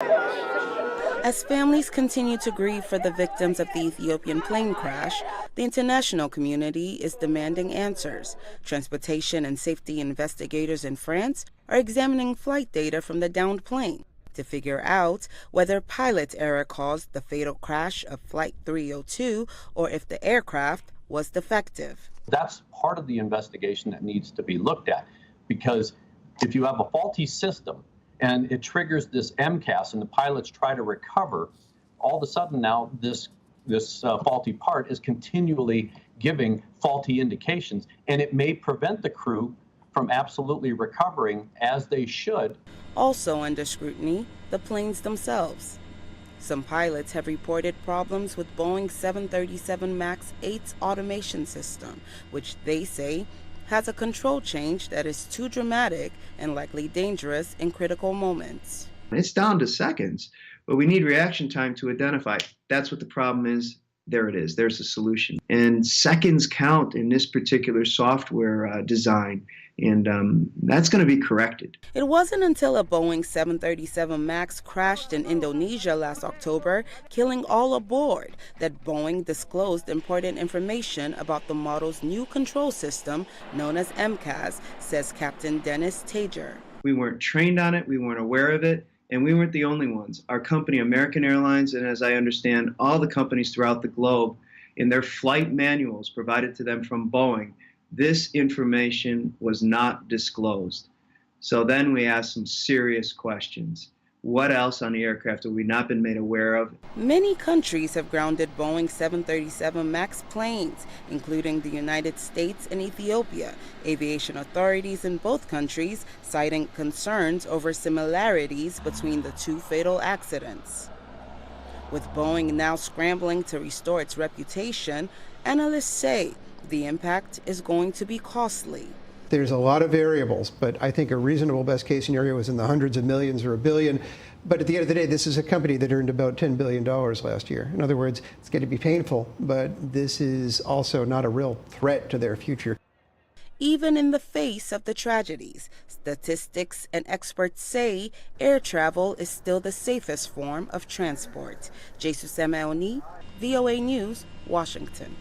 As families continue to grieve for the victims of the Ethiopian plane crash, the international community is demanding answers. Transportation and safety investigators in France are examining flight data from the downed plane to figure out whether pilot error caused the fatal crash of Flight 302 or if the aircraft was defective. That's part of the investigation that needs to be looked at, because if you have a faulty system and it triggers this MCAS and the pilots try to recover, all of a sudden now this faulty part is continually giving faulty indications, and it may prevent the crew from absolutely recovering as they should. Also under scrutiny, the planes themselves. Some pilots have reported problems with Boeing 737 MAX 8's automation system, which they say has a control change that is too dramatic and likely dangerous in critical moments. It's down to seconds, but we need reaction time to identify. That's what the problem is. There it is. There's a solution. And seconds count in this particular software design, and that's going to be corrected. It wasn't until a Boeing 737 MAX crashed in Indonesia last October, killing all aboard, that Boeing disclosed important information about the model's new control system known as MCAS, says Captain Dennis Tager. We weren't trained on it. We weren't aware of it. And we weren't the only ones. Our company, American Airlines, and as I understand, all the companies throughout the globe, in their flight manuals provided to them from Boeing, this information was not disclosed. So then we asked some serious questions. What else on the aircraft have we not been made aware of? Many countries have grounded Boeing 737 MAX planes, including the United States and Ethiopia. Aviation authorities in both countries citing concerns over similarities between the two fatal accidents. With Boeing now scrambling to restore its reputation, analysts say the impact is going to be costly. There's a lot of variables, but I think a reasonable best case scenario is in the hundreds of millions or $1 billion. But at the end of the day, this is a company that earned about $10 billion last year. In other words, it's going to be painful, but this is also not a real threat to their future. Even in the face of the tragedies, statistics and experts say air travel is still the safest form of transport. Jesus Emeoni, VOA News, Washington.